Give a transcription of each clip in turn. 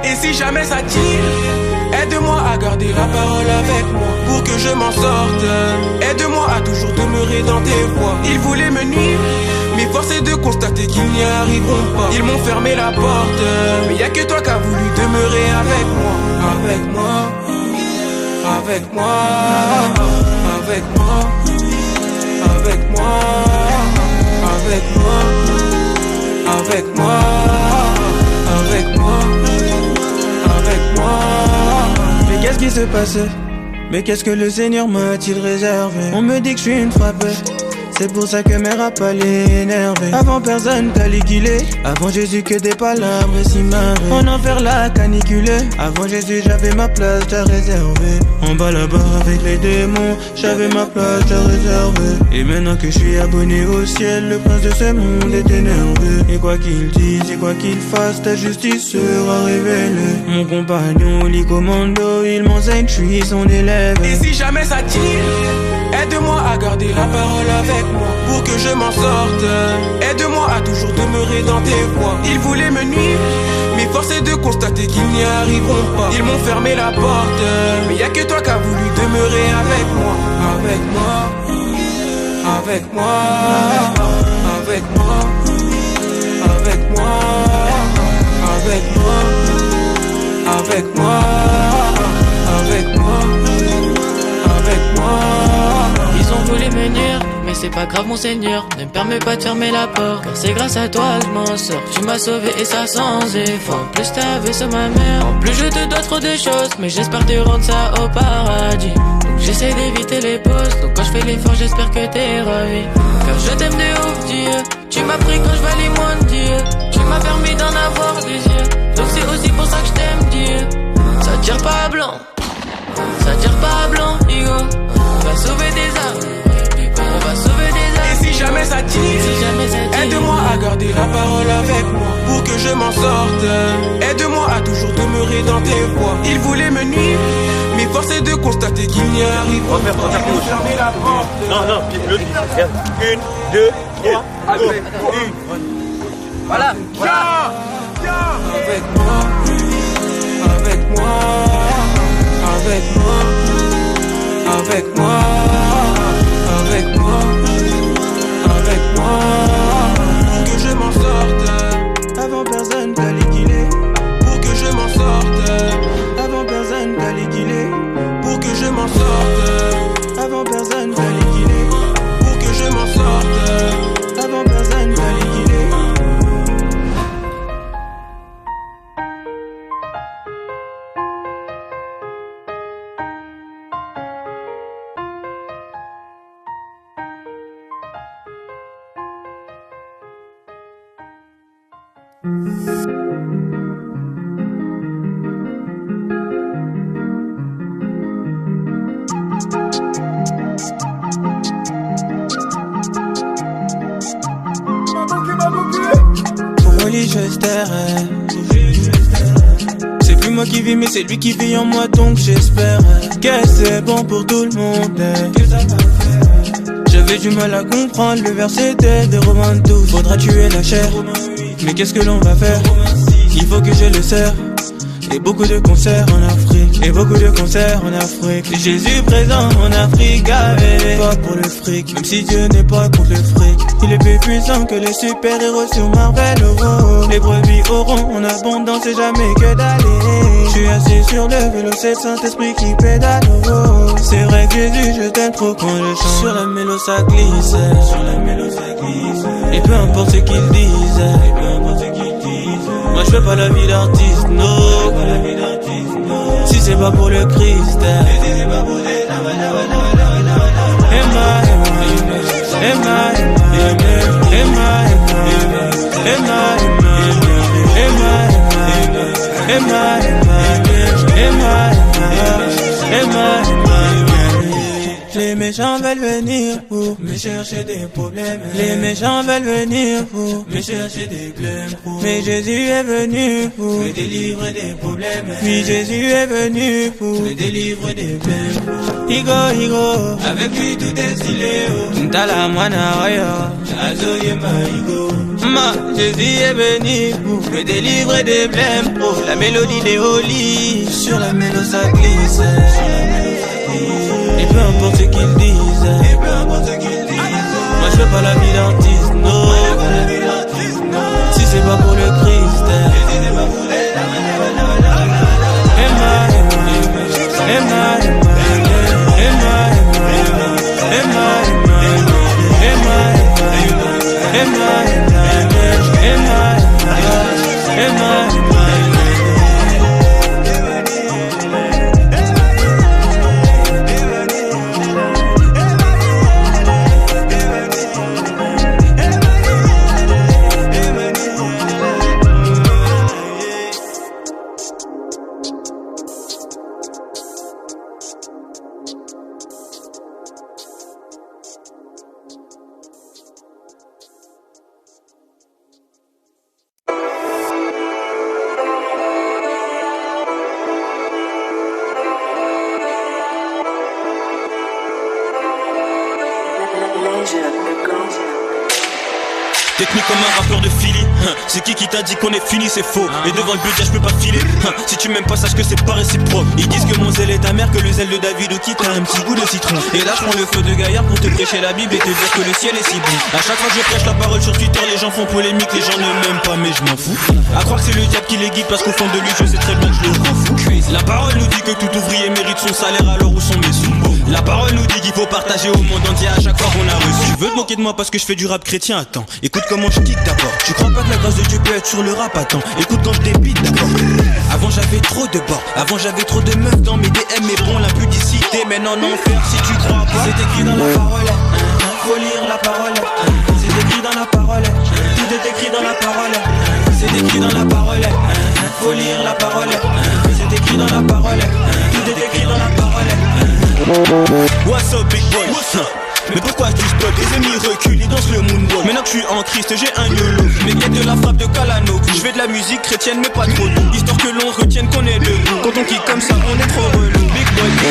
Et si jamais ça tire, aide-moi à garder la parole avec moi pour que je m'en sorte. Aide-moi à toujours demeurer dans tes voies. Ils voulaient me nuire, mais force est de constater qu'ils n'y arriveront pas. Ils m'ont fermé la porte, mais y'a que toi qui as voulu demeurer avec moi. Avec moi, avec moi, avec moi, avec moi, avec moi, avec moi, avec moi, avec moi. Mais qu'est-ce qui se passe? Mais qu'est-ce que le Seigneur m'a-t-il réservé? On me dit que je suis une frappe, c'est pour ça que mes rap allaient énerver. Avant personne t'a liquidé, avant Jésus que des palabres et si marrées. En enfer la canicule, avant Jésus j'avais ma place, t'as réservé. En bas là-bas avec les démons, j'avais ma place, t'as réservé. Et maintenant que je suis abonné au ciel, le prince de ce monde est énervé. Et quoi qu'il dise et quoi qu'il fasse, ta justice sera révélée. Mon compagnon lit commando, il m'enseigne que je suis son élève. Et si jamais ça tire, aide-moi à garder la parole avec moi pour que je m'en sorte. Aide-moi à toujours demeurer dans tes voies. Ils voulaient me nuire, mais force est de constater qu'ils n'y arriveront pas. Ils m'ont fermé la porte, mais y'a que toi qui as voulu demeurer avec moi. Avec moi, avec moi, avec moi, avec moi, avec moi, avec moi, avec moi, avec moi. Ils ont voulu me nuire, mais c'est pas grave mon Seigneur. Ne me permets pas de fermer la porte, car c'est grâce à toi que je m'en sors. Tu m'as sauvé et ça sans effort. En plus t'avais sur ma mère, en plus je te dois trop de choses, mais j'espère te rendre ça au paradis. Donc j'essaie d'éviter les pauses, donc quand je fais l'effort j'espère que t'es ravi. Car je t'aime de ouf Dieu, tu m'as pris quand je valais moins de Dieu. Tu m'as permis d'en avoir des yeux, donc c'est aussi pour ça que je t'aime Dieu. Ça tire pas à blanc, ça tire pas à blanc, Hugo. On va sauver des âmes, on va sauver des âmes. Et si jamais ça tire, aide-moi à garder la parole avec moi pour que je m'en sorte. Aide-moi à toujours demeurer dans tes voies. Ils voulaient me nuire, mais force est de constater qu'ils n'y arriveront pas. Ils m'ont fermé la porte. Non, le regarde. 1, 2, 3, allez, 1. Voilà. Viens, avec moi, avec moi, avec moi, avec moi, avec moi, avec moi, pour que je m'en sorte. Avant personne t'a liquidé, pour que je m'en sorte. avant personne t'a liquidé, pour que je m'en sorte. avant personne t'a liquidé, pour que je m'en sorte. avant personne t'a liquidé. C'est plus moi qui vis mais c'est lui qui vit en moi, donc j'espère que c'est bon pour tout le monde. J'avais du mal à comprendre le verset des Romains 12. Faudra tuer la chair, mais qu'est-ce que l'on va faire? Il faut que je le serre. Et beaucoup de concerts en Afrique, et beaucoup de concerts en Afrique. Jésus présent en Afrique, pas pour le fric, même si Dieu n'est pas contre le fric. Il est plus puissant que les super-héros sur Marvel Euro. Les brebis auront en abondance et jamais que d'aller. Je suis assis sur le vélo, c'est le Saint-Esprit qui pédale. C'est vrai que Jésus, je t'aime trop quand je chante. Sur la mélo ça glisse, sur la mélo ça glisse. Et peu importe ce qu'ils disent, et peu importe ce qu'ils disent. Moi je fais pas la vie d'artiste, no. Si c'est pas pour le Christ, Les méchants veulent venir pour me chercher des problèmes. Les méchants veulent venir pour me chercher des blèmes. Mais Jésus est venu pour me délivrer des problèmes. Oui, Jésus est venu pour me délivrer des blèmes. Higo, higo, avec lui tout est stylé. Ntala mwana waya, azoye ma higo. Ma, Jésus est venu pour me délivrer des blèmes. Oh, la mélodie des Oli, sur la mélodie ça glisse. Et peu importe ce qu'ils disent, moi je fais pas la vie d'artiste, non. Si c'est pas pour le Christ, Technique comme un rappeur de Philly. C'est qui t'a dit qu'on est fini, c'est faux. Et devant le budget je peux pas filer. Si tu m'aimes pas sache que c'est pas réciproque. Ils disent que mon zèle est amer, que le zèle de David ou qui t'as un petit goût de citron. Et là je prends le feu de Gaillard pour te prêcher la Bible et te dire que le ciel est si bon. À chaque fois que je prêche la parole sur Twitter, les gens font polémique, les gens ne m'aiment pas mais je m'en fous. À croire que c'est le diable qui les guide parce qu'au fond de lui je sais très bien que je le rends fou. La parole nous dit que tout ouvrier mérite son salaire, alors où sont mes sous? La parole nous dit qu'il faut partager au monde entier à chaque fois qu'on a reçu. Tu veux te moquer de moi parce que je fais du rap chrétien? Attends, écoute comment je kick d'abord. Tu crois pas que la grâce de Dieu peut être sur le rap? Attends, écoute quand je débite d'abord. Avant j'avais trop de bords, avant j'avais trop de meufs dans mes DM. Mais bon, la publicité mène en enfer si tu crois pas. C'est écrit dans la parole, faut lire la parole. C'est écrit dans la parole, tout est écrit dans la parole. C'est écrit dans la parole, faut lire la parole. C'est écrit dans la parole, tout est écrit dans la parole. What's up big boy? What's up? Mais pourquoi tu stop? Les ennemis reculent, ils dansent le moonwalk. Maintenant que je suis en Christ, j'ai un YOLO. Mais quête de la frappe de Calano. Je fais de la musique chrétienne mais pas trop doux. Histoire que l'on retienne qu'on est debout. Quand on kick comme ça, on est trop relou. Big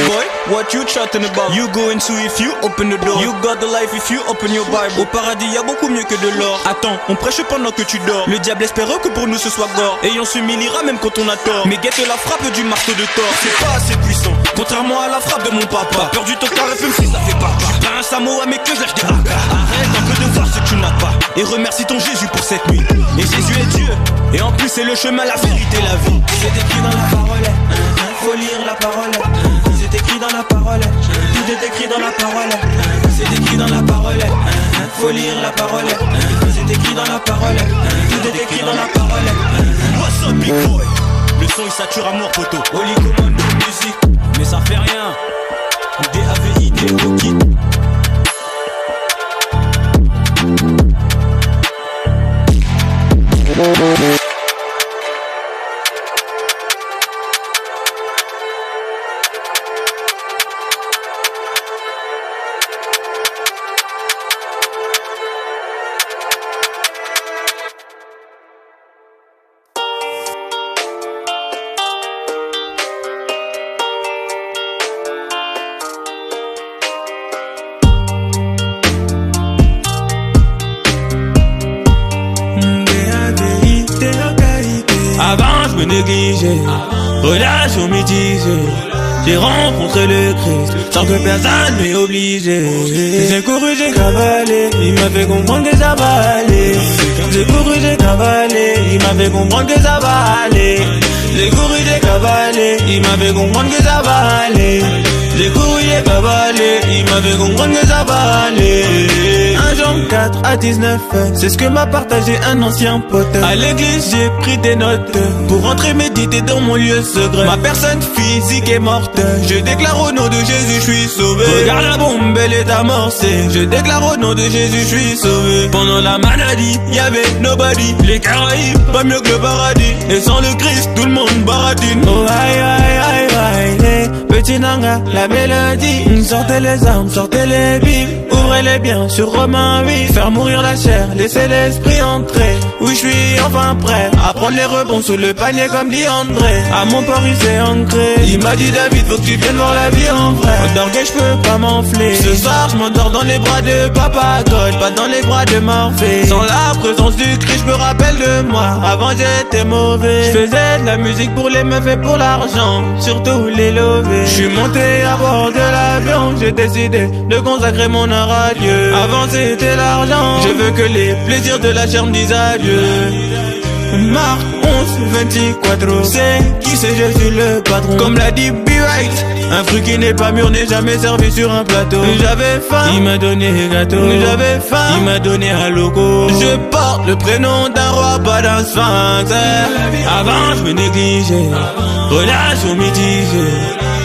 boy, what you chatting about? You go into if you open the door. You got the life if you open your Bible. Au paradis y'a beaucoup mieux que de l'or. Attends, on prêche pendant que tu dors. Le diable espère que pour nous ce soit gore. Et on s'humiliera même quand on a tort. Mais guette la frappe du marteau de Thor. C'est pas assez puissant, contrairement à la frappe de mon papa. Pas peur du tocard même si ça fait pas. J'suis pas un Samoa mais que je lâche des AK. Arrête un peu de voir ce que tu n'as pas. Et remercie ton Jésus pour cette nuit. Et Jésus est Dieu. Et en plus c'est le chemin, la vérité, la vie. C'est écrit dans la parole, faut lire la parole. C'est écrit dans la parole, tout est écrit dans la parole. C'est écrit dans la parole, faut lire la parole. C'est écrit dans la parole, tout est écrit dans la parole. What's up big boy? Le son il sature à mort poteau. Oli commande de musique, mais ça fait rien. DAVI, D-O-K. Avant je me négligeais, relation mitigée. J'ai rencontré le Christ, sans que personne m'ait obligé. J'ai couru, j'ai cavalé, il m'a fait comprendre que ça va aller. J'ai couru, j'ai cavalé, il m'a fait comprendre que ça va aller. J'ai couru, j'ai cavalé, il m'a fait comprendre que ça va aller. J'ai couru, j'ai cavalé, il m'a fait comprendre que ça va aller. 1 Jean 4 à 19, c'est ce que m'a partagé un ancien pote. À l'église j'ai pris des notes pour rentrer méditer dans mon lieu secret. Ma personne physique est morte, je déclare au nom de Jésus je suis sauvé. Regarde la bombe, elle est amorcée, je déclare au nom de Jésus je suis sauvé. Pendant la maladie, y'avait nobody. Les Caraïbes, pas mieux que le paradis. Et sans le Christ, tout le monde baratine. Oh aïe aïe aïe aïe, hey. Petit manga, la mélodie. Sortez les armes, sortez les bibles, ouvrez-les bien sur Romains 8. Faire mourir la chair, laissez l'esprit entrer. Oui, je suis enfin prêt à prendre les rebonds sous le panier comme dit André. À mon port il s'est ancré. Il m'a dit David, faut que tu viennes voir la vie en vrai. D'orgueil, je peux pas m'enfler. Ce soir, je m'endors dans les bras de Papa God, pas dans les bras de Morphée. Sans la présence du Christ, je me rappelle de moi. Avant j'étais mauvais. Je faisais de la musique pour les meufs et pour l'argent, surtout les lovés. Je suis monté à bord de l'avion, j'ai décidé de consacrer mon art à Dieu. Avant c'était l'argent, je veux que les plaisirs de la chair me disent adieu. Marc 11-24, c'est qui c'est, je suis le patron. Comme l'a dit B-Right, un fruit qui n'est pas mûr n'est jamais servi sur un plateau. J'avais faim, il m'a donné gâteau. J'avais faim, il m'a donné un logo. Je porte le prénom d'un roi, pas d'un sphinx. Avant je me négligeais, relation mitigée.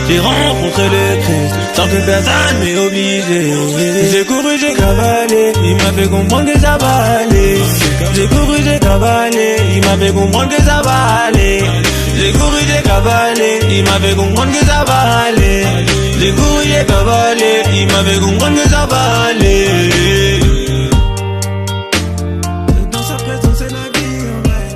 J'ai rencontré le Christ, sans que personne m'ait obligé. J'ai couru, j'ai cavalé, il m'a fait comprendre que ça va aller. J'ai couru, j'ai cavalé, il m'a fait comprendre que ça va aller. J'ai couru, j'ai cavalé, il m'a fait comprendre que ça va aller. J'ai couru, j'ai cavalé, il m'a fait comprendre que ça va aller. Dans sa présence, c'est la vie en vrai.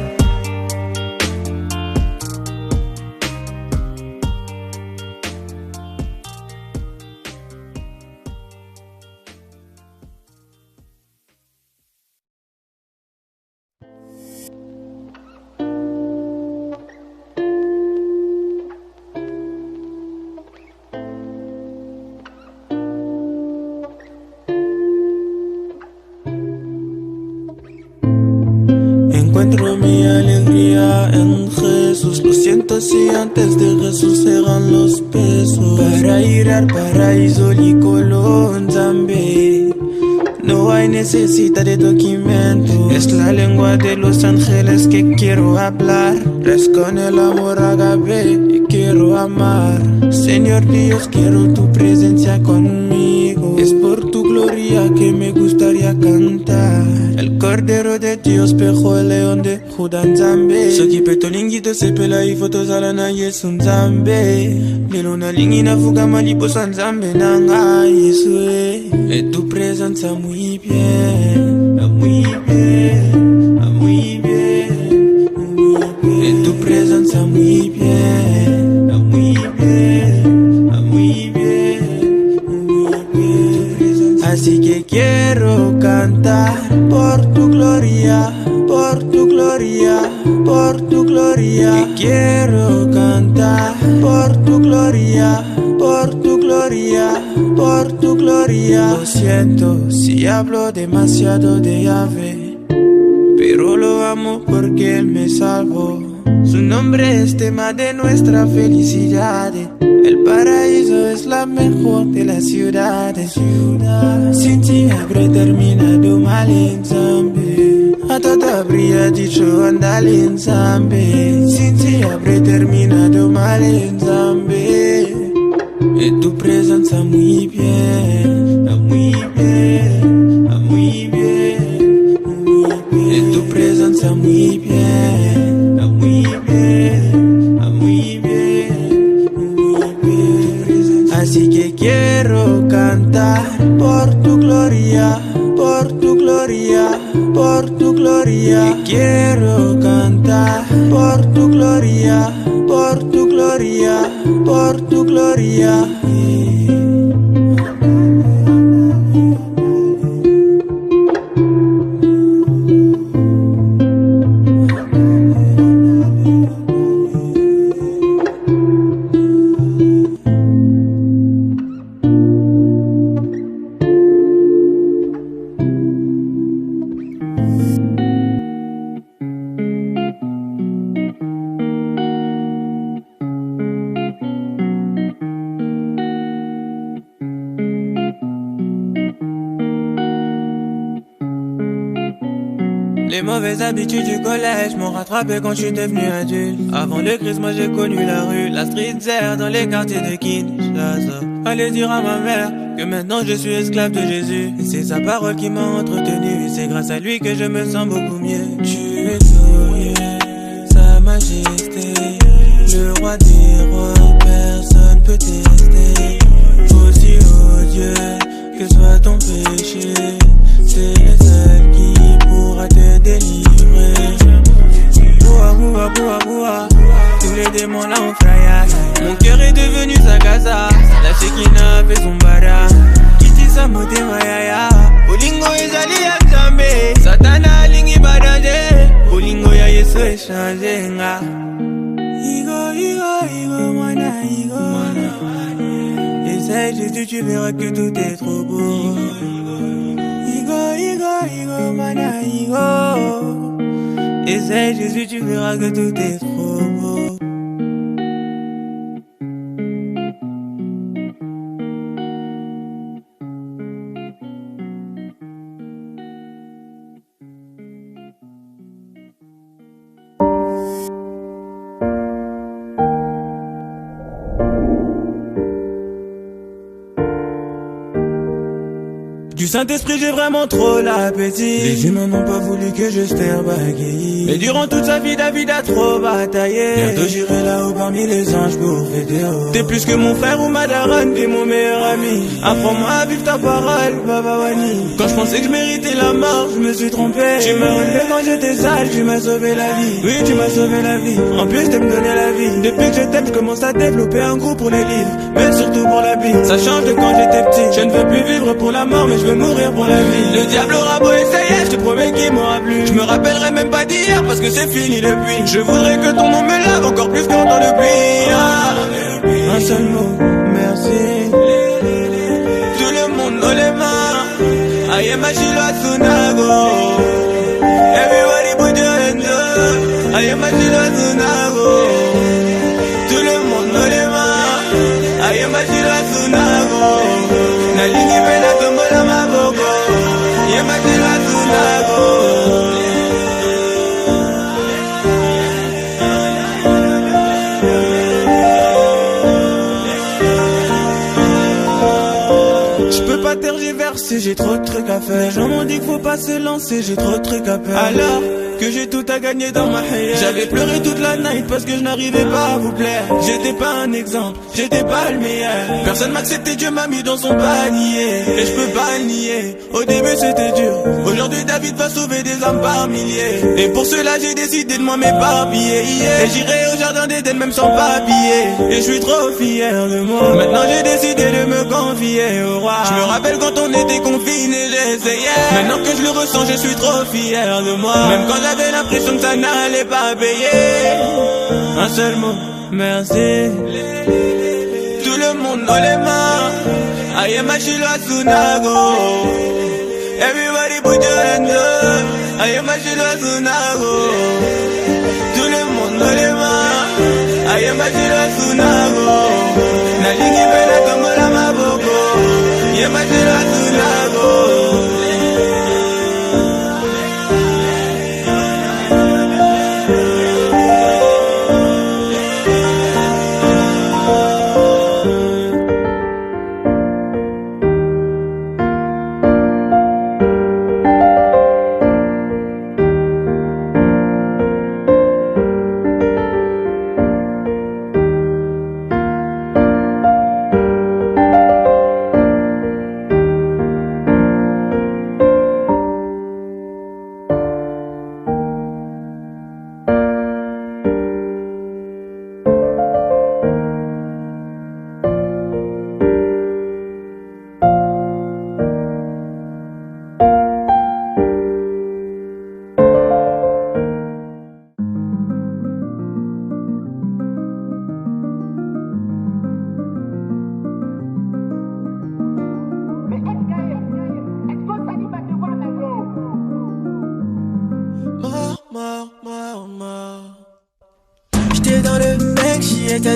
Encuentro mi alegría en Jesús. Lo siento si antes de Jesús eran los pesos. Para ir al paraíso y Colón Zambé. No hay necesidad de documento. Es la lengua de los ángeles que quiero hablar. Es con el amor agape y quiero amar. Señor Dios, quiero tu presencia conmigo. Es por tu gloria que me gustaría cantar. El Cordero de Dios, pejo el león de Judá Nzambe. Sokipe tolingi to sepela ifoto zalana Yesu Nzambe. Lelo na lingi na fuga malipo sa Nzambe nanga Yesu. Et tu presencia muy bien, muy bien, muy bien, muy bien. Et tu presencia muy bien, muy bien, muy bien, muy bien. Así que quiero cantar por tu gloria, por tu gloria, por tu gloria. Que quiero cantar por tu gloria, por tu gloria, por tu gloria. Lo siento si hablo demasiado de Yahvé, pero lo amo porque Él me salvó. Su nombre es tema de nuestra felicidad. El paraíso es la mejor de las ciudades. Sin ti habré terminado mal en Nzambe. A todo habría dicho andar en Nzambe. Sin ti habré terminado mal en Nzambe. Et tu presencia muy bien, muy bien, muy bien, muy bien. Et tu presencia muy bien, muy bien, muy bien, muy bien. Así que quiero cantar por tu gloria, por tu gloria, por tu gloria. Que quiero cantar por tu gloria, por tu gloria, por tu gloria. Les mauvaises habitudes du collège m'ont rattrapé quand je suis devenu adulte. Avant le Christ, moi j'ai connu la rue, la street zère dans les quartiers de Kinshasa. Allez dire à ma mère que maintenant je suis esclave de Jésus. Et c'est sa parole qui m'a entretenu, et c'est grâce à lui que je me sens beaucoup mieux. Tu es glorieux, sa majesté, le roi des rois, personne peut tester. mon frère. Mon cœur est devenu sa casa. La Shekina fait son bara. Kiti sa moté mayaya. Bolingo ezali ya Nzambe. Satana alingi badanje. Bolingo ya Yesu échangé nga. Igo, mana, Igo. Essaye Jésus, tu verras que tout est trop beau. Igo, mana, Igo. Essaye Jésus, tu verras que tout est trop beau. Du Saint-Esprit j'ai vraiment trop l'appétit. Les humains n'ont pas voulu que je sterbagueille. Mais durant toute sa vie David a trop bataillé. Bientôt j'irai là-haut parmi les anges pour fêter. T'es plus que mon frère ou ma daronne, t'es mon meilleur ami. Apprends-moi à vivre ta parole, Baba Wani. Quand je pensais que je méritais la mort, je me suis trompé. Tu m'as relevé quand j'étais sale, tu m'as sauvé la vie. Oui, tu m'as sauvé la vie. En plus t'aimes donner la vie. Depuis que je t'aime, je commence à développer un goût pour les livres, mais surtout pour la vie. Ça change de quand j'étais petit. Je ne veux plus vivre pour la mort, mais je veux mourir pour la vie. Le diable aura beau essayer, je te promets qu'il m'aura plu. Je me rappellerai même pas d'hier parce que c'est fini depuis. Je voudrais que ton nom me lave encore plus qu'en dans le pluie. Un seul mot, merci. Tout le monde dans les mains. I am a Shilo Tsunago. Everybody put your hands up. I am a Shilo Tsunago. Tout le monde dans les mains. I am a Shilo Tsunago. Nalingi pena tombola maboko. I am a Shilo Tsunago. Tergiversé, j'ai trop de trucs à faire. Les gens m'ont dit qu'il faut pas se lancer, j'ai trop de trucs à faire. Alors que j'ai tout à gagner dans ma haie. J'avais pleuré toute la night parce que je n'arrivais pas à vous plaire. J'étais pas un exemple, j'étais pas le meilleur. Personne m'a accepté, Dieu m'a mis dans son panier. Et je peux pas le nier, au début c'était dur. Aujourd'hui David va sauver des âmes par milliers. Et pour cela j'ai décidé de m'en m'éparpiller. Et j'irai au jardin d'Éden même sans papier. Et je suis trop fier de moi. Maintenant j'ai décidé de me confier au roi. Je me rappelle quand on était confinés, j'essayais. Maintenant que je le ressens, je suis trop fier de moi. Même quand j'avais l'impression que ça n'allait pas payer. Un seul mot, merci. Tout le monde dans les mains. I am a Shilo Tsunago. Everybody put your hands up. I am a Shilo Tsunago. Tout le monde dans les mains. I am a Shilo Tsunago. Nalingi pena tombola maboko. I am a Shilo Tsunago.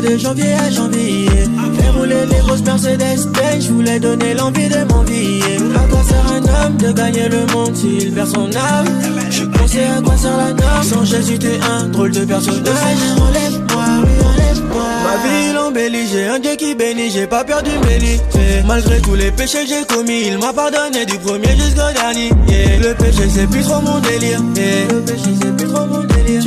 De janvier à janvier, faire rouler les grosses Mercedes-Benz, je voulais donner l'envie de m'envier. À quoi sert un homme de gagner le monde s'il perd son âme? Je pensais à quoi sert la norme, sans Jésus t'es un drôle de personnage. Enlève-moi, oui enlève-moi. Ma vie l'embellit, j'ai un Dieu qui bénit, j'ai pas perdu mes limites. Malgré tous les péchés que j'ai commis, il m'a pardonné du premier jusqu'au dernier. Le péché c'est plus trop mon délire. Le péché c'est plus trop mon délire.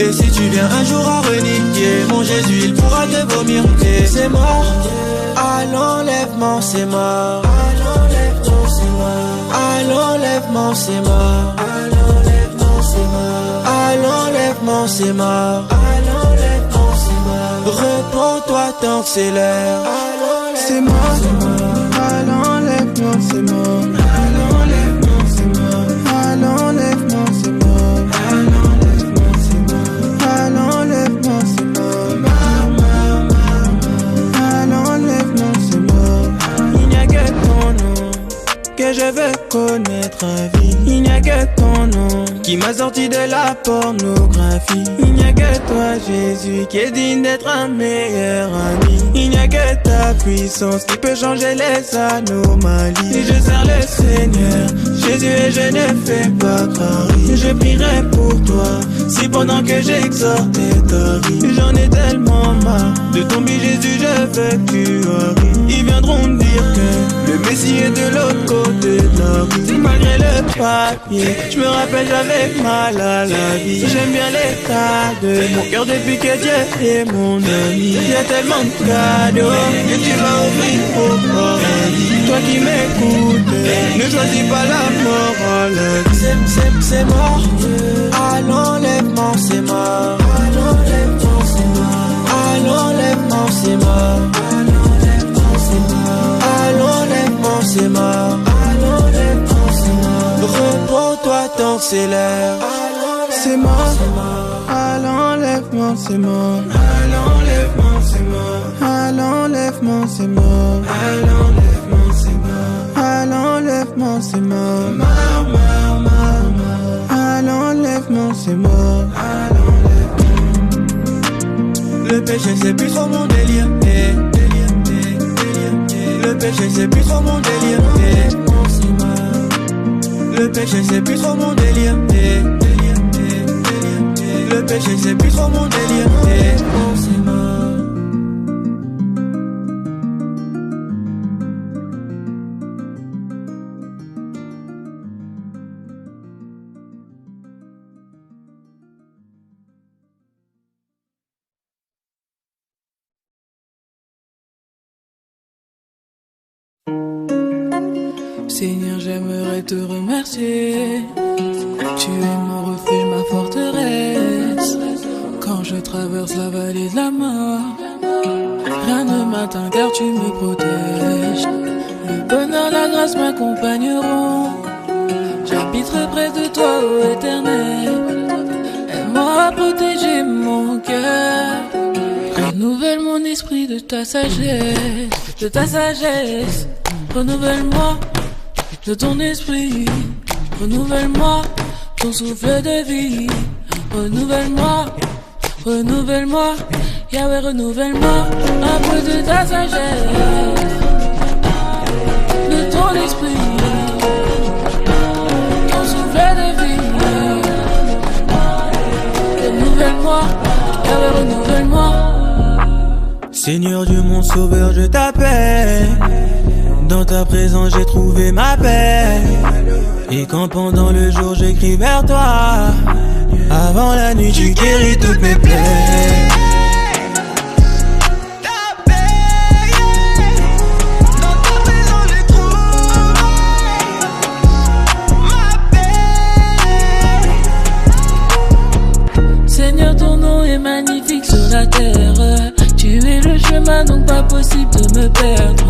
Et si tu viens un jour à renier, mon Jésus il pourra te vomir. C'est mort, à l'enlèvement c'est mort. À l'enlèvement c'est mort. À l'enlèvement c'est mort. À l'enlèvement c'est mort. À l'enlèvement c'est mort. À l'enlèvement c'est mort. Réponds-toi tant que c'est l'heure. C'est mort, à l'enlèvement, c'est mort. À l'enlèvement, c'est mort. À l'enlèvement, c'est mort. À l'enlèvement, c'est mort. À l'enlèvement, c'est mort. À l'enlèvement, c'est mort. Il n'y a que ton nom que je veux connaître à vie. Il n'y a que ton nom qui m'a sorti de la pornographie. Il n'y a que toi, Jésus, qui est digne d'être un meilleur ami. Il n'y a que ta puissance qui peut changer les anomalies. Et je sers le Seigneur, Jésus, et je ne fais pas pari. Je prierai pour toi, si pendant que j'exhortais ta vie. J'en ai tellement marre de tomber, Jésus, je veux que tu arrives. Ils viendront me dire que le Messie est de l'autre côté de la rue. Malgré le papier, je me rappelle j'avais mal à la vie. J'aime bien l'état de mon cœur depuis que Dieu est mon ami. Il y a tellement de cadeaux que tu vas ouvrir au paradis. Toi qui m'écoutes, ne choisis pas la mort à la vie. C'est mort, à l'enlèvement c'est mort. À l'enlèvement c'est mort. À l'enlèvement c'est mort. À l'enlèvement c'est mort. À l'enlèvement c'est mort. À l'enlèvement c'est mort. Réponds-toi tant que c'est l'heure. C'est mort, à l'enlèvement, c'est mort. À l'enlèvement, c'est mort. À l'enlèvement, c'est mort. À l'enlèvement, c'est mort. À l'enlèvement, c'est mort. À l'enlèvement, c'est mort. Le péché c'est plus trop mon délire. Le péché c'est plus trop mon délire. Le péché c'est plus trop mon délire. Le péché c'est plus trop mon délire. Seigneur, j'aimerais te remercier. Tu es mon refuge, ma forteresse. Quand je traverse la vallée de la mort, rien ne m'atteint car tu me protèges. Le bonheur, la grâce m'accompagneront. J'habiterai près de toi, ô Éternel. Aide-moi à protéger mon cœur. Renouvelle mon esprit de ta sagesse, de ta sagesse. Renouvelle-moi de ton esprit, renouvelle-moi ton souffle de vie, renouvelle-moi, renouvelle-moi, Yahweh, renouvelle-moi un peu de ta sagesse, de ton esprit, ton souffle de vie, renouvelle-moi, Yahweh, renouvelle-moi. Seigneur Dieu mon sauveur, je t'appelle. Dans ta présence j'ai trouvé ma paix. Et quand pendant le jour j'écris vers toi, avant la nuit tu guéris toutes mes plaies. Dans ta présence j'ai trouvé ma paix. Seigneur, ton nom est magnifique sur la terre. Tu es le chemin, donc pas possible de me perdre.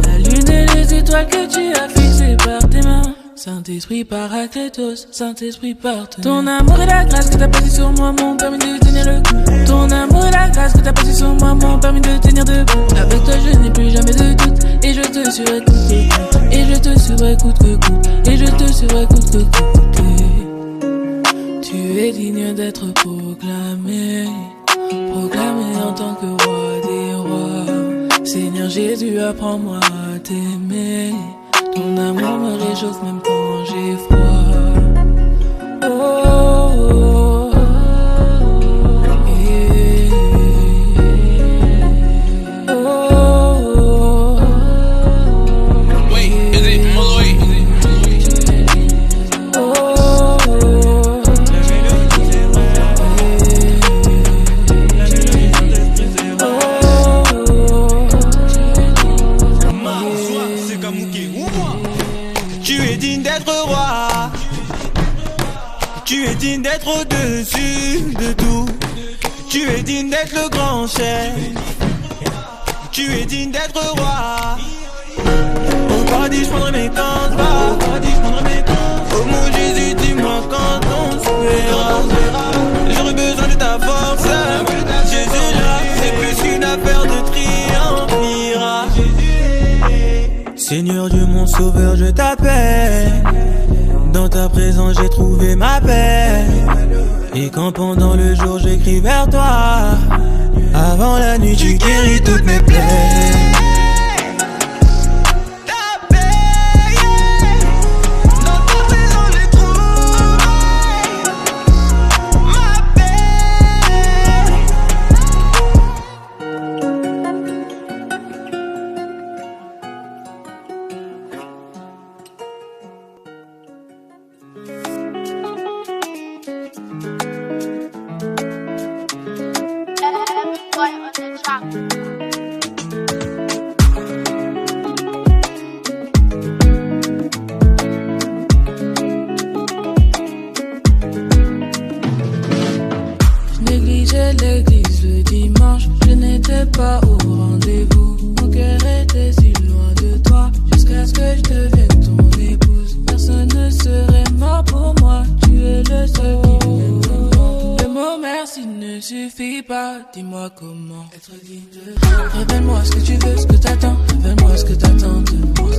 La lune et les étoiles que tu as fixées par tes mains. Saint-Esprit Paraclétos, Saint-Esprit partenaire. Ton amour et la grâce que t'as placé sur moi m'ont permis de tenir le coup. Ton amour et la grâce que t'as placé sur moi m'ont permis de tenir debout. Avec toi je n'ai plus jamais de doute. Et je te surécoute que coûte. Et je te surécoute que coûte. Et je te surécoute que coûte. Tu es digne d'être proclamé. Proclamé en tant que roi des rois. Seigneur Jésus, apprends-moi à t'aimer. Ton amour me réchauffe même quand j'ai froid. Oh, oh, oh, yeah. Oh, oh, oh, Wait, is it Molloy? oh, oh, Tu es digne d'être roi. Tu es digne d'être au-dessus de tout. Tu es digne d'être le grand chef. Tu es digne d'être roi. Au paradis je prendrai mes comptes. Oh mon Jésus, dis-moi quand on se verra. J'aurais besoin de ta force. Jésus là, c'est plus qu'une affaire de triomphira. Seigneur Dieu mon sauveur, je t'appelle. Dans ta présence j'ai trouvé ma paix. Et quand pendant le jour j'écris vers toi, avant la nuit tu guéris toutes mes plaies. Dis-moi comment être digne de toi. Révèle-moi ce que tu veux, ce que t'attends. Révèle-moi ce que t'attends de moi.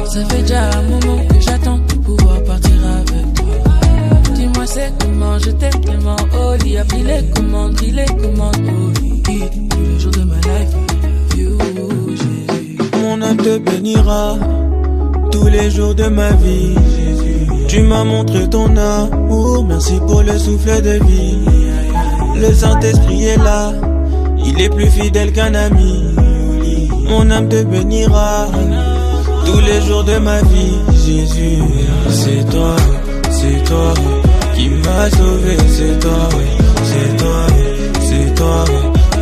Ça fait déjà un moment que j'attends de pouvoir partir avec toi. Dis-moi c'est comment je t'aime tellement. Oh, il a pris les commandes, oh oui. Tous les jours de ma life, you, Jésus. Mon âme te bénira tous les jours de ma vie, Jésus. Tu m'as montré ton amour, merci pour le souffle de vie. Le Saint-Esprit est là, il est plus fidèle qu'un ami. Mon âme te bénira tous les jours de ma vie, Jésus. C'est toi qui m'as sauvé, c'est toi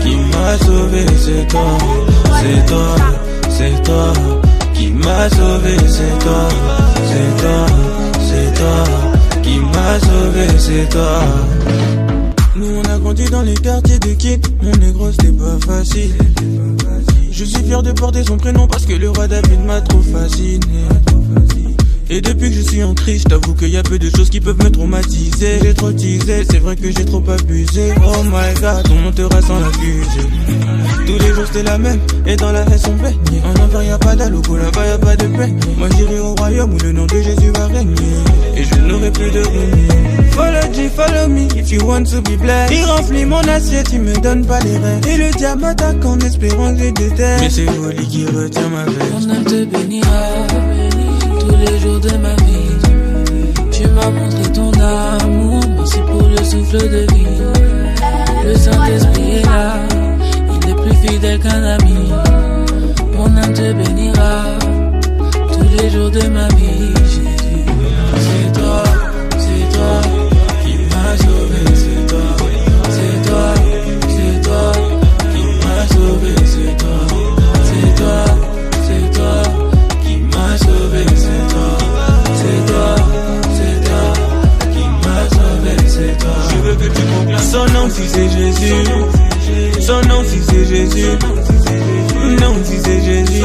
qui m'as sauvé, c'est toi qui m'as sauvé, c'est toi qui m'as sauvé, c'est toi. Nous on a grandi dans les quartiers de Kin. Mon négro c'était pas facile. Je suis fier de porter son prénom parce que le roi David m'a trop fasciné. Et depuis que je suis en crise, j't'avoue qu'il y a peu de choses qui peuvent me traumatiser. J'ai trop teasé, c'est vrai que j'ai trop abusé. Oh my god, on montera sans la fusée. Tous les jours c'était la même, et dans la haine on baigne. En enfer y'a pas d'aloco, là-bas y'a pas de paix. Moi j'irai au royaume où le nom de Jésus va régner. Et je n'aurai plus de renier. Follow G, follow me, if you want to be blessed. Il remplit mon assiette, il me donne pas les rêves. Et le diable m'attaque en espérant que je déteste. Mais c'est Oli qui retient ma veste. Mon âme te bénira tous les jours de ma vie. Tu m'as montré ton amour, merci pour le souffle de vie. Le Saint-Esprit est là, il est plus fidèle qu'un ami. Mon âme te bénira tous les jours de ma vie, Jésus. C'est toi qui m'as sauvé, c'est toi qui m'as sauvé, c'est toi qui m'as sauvé, c'est toi qui m'as sauvé, c'est toi. Je veux que tu proclames son nom si c'est Jésus. Son nom si c'est Jésus. Non si c'est Jésus.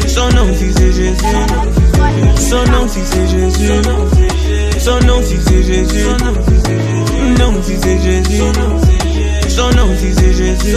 Son nom si c'est Jésus. Son nom si c'est Jésus. Son nom si c'est Jésus. Non si c'est Jésus. Son nom si c'est Jésus.